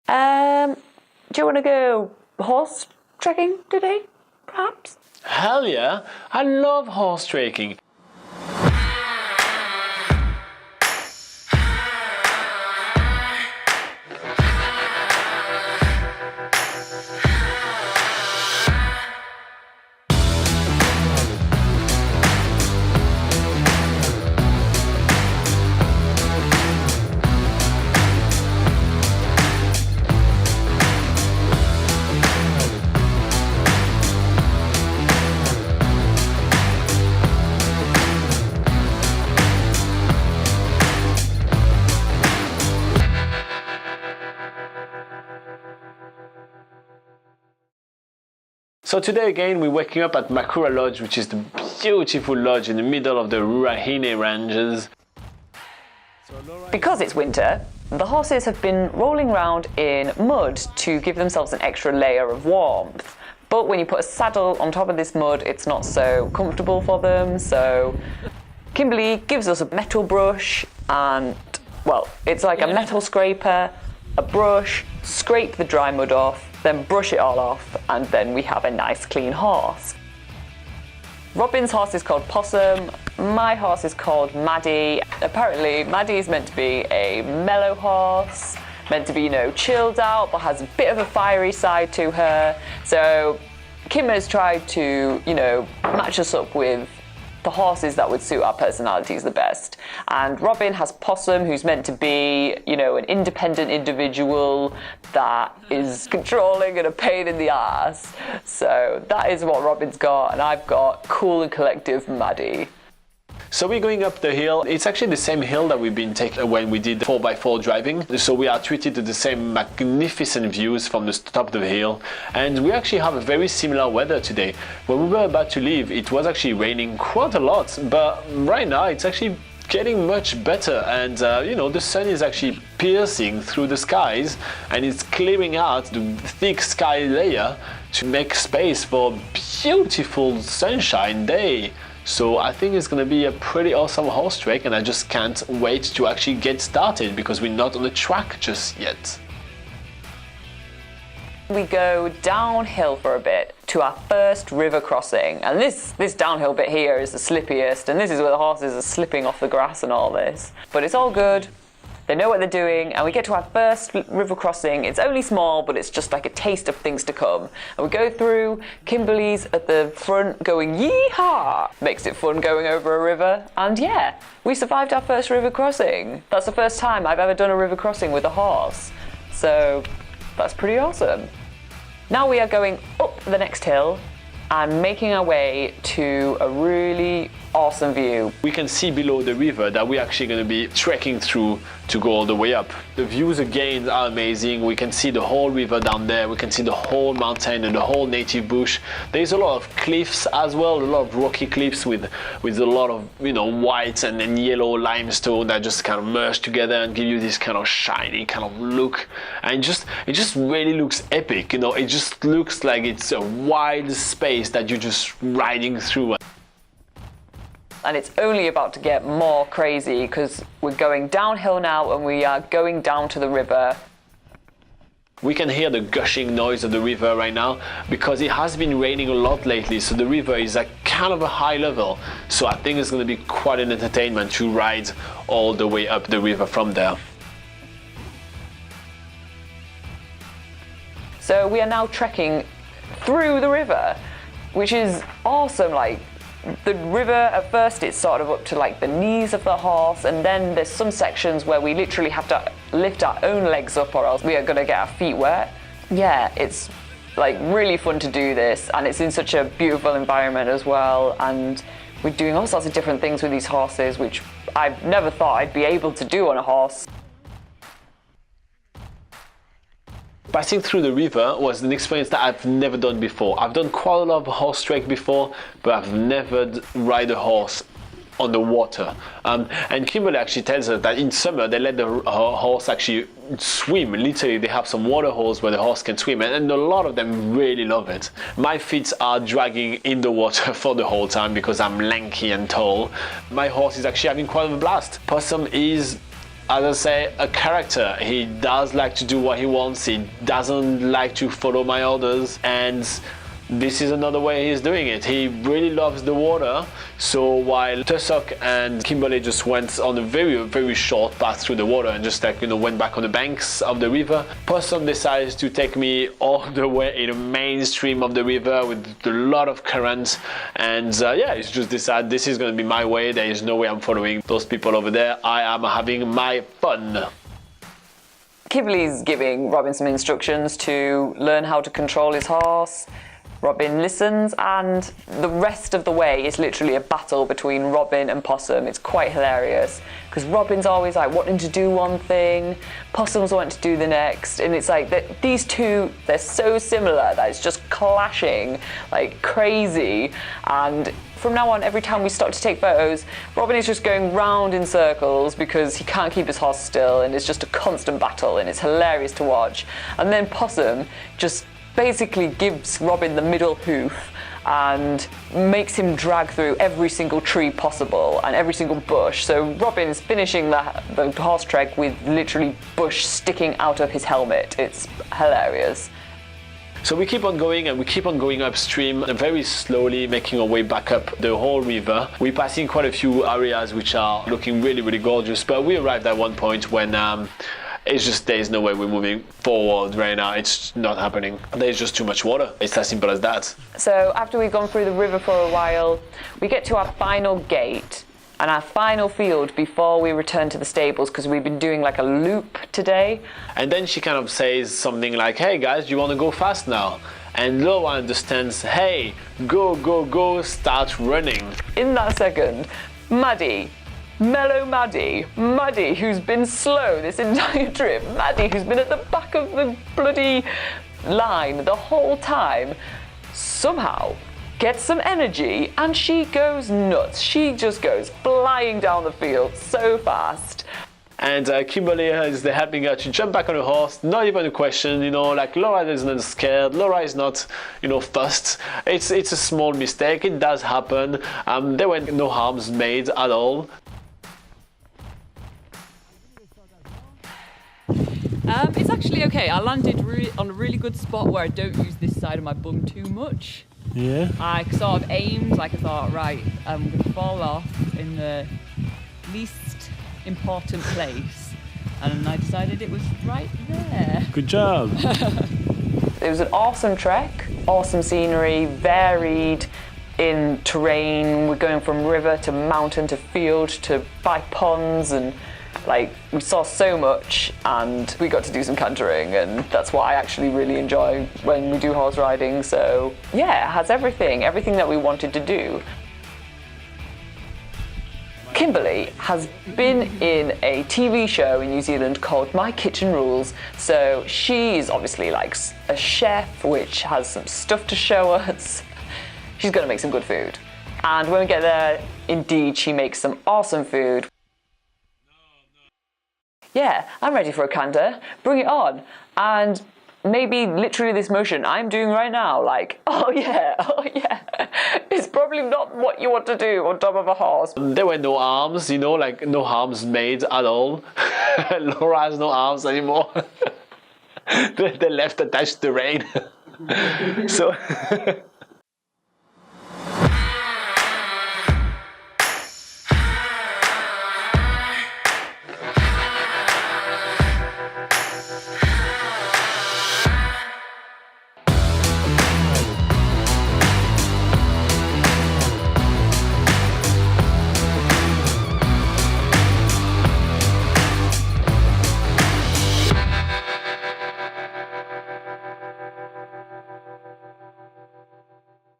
Do you want to go horse trekking today, perhaps? Hell yeah, I love horse trekking. So today again we're waking up at Makoura Lodge, which is the beautiful lodge in the middle of the Ruahine Ranges. Because it's winter, the horses have been rolling around in mud to give themselves an extra layer of warmth. But when you put a saddle on top of this mud, it's not so comfortable for them. So Kimberly gives us a metal brush and, well, it's like a metal scraper, a brush, scrape the dry mud off, then brush it all off, and then we have a nice clean horse. Robin's horse is called Possum, my horse is called Maddie. Apparently Maddie is meant to be a mellow horse, meant to be, you know, chilled out, but has a bit of a fiery side to her. So Kim has tried to, you know, match us up with the horses that would suit our personalities the best. And Robin has Possum, who's meant to be, you know, an independent individual that is controlling and a pain in the ass. So that is what Robin's got, and I've got cool and collective Maddie. So we're going up the hill. It's actually the same hill that we've been taking when we did 4x4 driving. So we are treated to the same magnificent views from the top of the hill. And we actually have a very similar weather today. When we were about to leave, it was actually raining quite a lot. But right now, it's actually getting much better. And you know, the sun is actually piercing through the skies and it's clearing out the thick sky layer to make space for a beautiful sunshine day. So I think it's going to be a pretty awesome horse trek, and I just can't wait to actually get started because we're not on the track just yet. We go downhill for a bit to our first river crossing, and this downhill bit here is the slippiest, and this is where the horses are slipping off the grass and all this. But it's all good. They know what they're doing, and we get to our first river crossing. It's only small, but it's just like a taste of things to come. And we go through, Kimberly's at the front going yee-haw! Makes it fun going over a river. And yeah, we survived our first river crossing. That's the first time I've ever done a river crossing with a horse. So that's pretty awesome. Now we are going up the next hill and making our way to a really awesome view. We can see below the river that we're actually going to be trekking through to go all the way up. The views again are amazing. We can see the whole river down there. We can see the whole mountain and the whole native bush. There's a lot of cliffs as well, a lot of rocky cliffs with a lot of, you know, white and then yellow limestone that just kind of merge together and give you this kind of shiny kind of look. And it just really looks epic, you know. It just looks like it's a wide space that you're just riding through. And it's only about to get more crazy because we're going downhill now and we are going down to the river. We can hear the gushing noise of the river right now because it has been raining a lot lately, so the river is at kind of a high level. So I think it's going to be quite an entertainment to ride all the way up the river from there. So we are now trekking through the river, which is awesome. Like, the river, at first it's sort of up to like the knees of the horse, and then there's some sections where we literally have to lift our own legs up or else we are going to get our feet wet. Yeah, it's like really fun to do this, and it's in such a beautiful environment as well, and we're doing all sorts of different things with these horses which I've never thought I'd be able to do on a horse. Passing through the river was an experience that I've never done before. I've done quite a lot of horse trek before, but I've never ride a horse on the water. And Kimberly actually tells us that in summer they let the horse actually swim. Literally, they have some water holes where the horse can swim, and a lot of them really love it. My feet are dragging in the water for the whole time because I'm lanky and tall. My horse is actually having quite a blast. Possum is as I say, a character. He does like to do what he wants. He doesn't like to follow my orders, and this is another way he's doing it. He really loves the water. So while Tussock and Kimberly just went on a very short path through the water and just went back on the banks of the river, Possum decides to take me all the way in the mainstream of the river with a lot of current. And yeah, he's just decided this is going to be my way. There is no way I'm following those people over there. I am having my fun. Kimberly's giving Robin some instructions to learn how to control his horse. Robin listens, and the rest of the way is literally a battle between Robin and Possum. It's quite hilarious because Robin's always like wanting to do one thing, Possum's wanting to do the next, and it's like these two, they're so similar that it's just clashing like crazy. And from now on, every time we stop to take photos, Robin is just going round in circles because he can't keep his horse still, and it's just a constant battle, and it's hilarious to watch. And then Possum just basically gives Robin the middle hoof and makes him drag through every single tree possible and every single bush. So Robin is finishing the horse trek with literally bush sticking out of his helmet. It's hilarious. So we keep on going, and we keep on going upstream, very slowly making our way back up the whole river. We're passing quite a few areas which are looking really gorgeous, but we arrived at one point when it's just, there's no way we're moving forward right now. It's not happening. There's just too much water. It's as simple as that. So after we've gone through the river for a while, we get to our final gate and our final field before we return to the stables, because we've been doing like a loop today. And then she kind of says something like, hey guys, you want to go fast now? And Laura understands, hey, go, start running. In that second, Maddie, who's been slow this entire trip, Maddie, who's been at the back of the bloody line the whole time, somehow gets some energy and she goes nuts. She just goes flying down the field so fast. And Kimberly is helping her to jump back on her horse, not even a question, like Laura is not scared, Laura is not, fussed. It's a small mistake, it does happen. There were no harms made at all. It's actually okay. I landed on a really good spot where I don't use this side of my bum too much. Yeah. I sort of aimed like I thought, right, I'm going to fall off in the least important place, and I decided it was right there. Good job. It was an awesome trek, awesome scenery, varied in terrain. We're going from river to mountain to field to by ponds, and we saw so much, and we got to do some cantering, and that's what I actually really enjoy when we do horse riding. So yeah, it has everything that we wanted to do. Kimberly has been in a TV show in New Zealand called My Kitchen Rules. So she's obviously like a chef, which has some stuff to show us. She's gonna make some good food. And when we get there, indeed, she makes some awesome food. Yeah, I'm ready for a canter. Bring it on. And maybe literally this motion I'm doing right now, like, oh yeah, it's probably not what you want to do on top of a horse. There were no arms, like no arms made at all. Laura has no arms anymore. They're left attached to the rein. So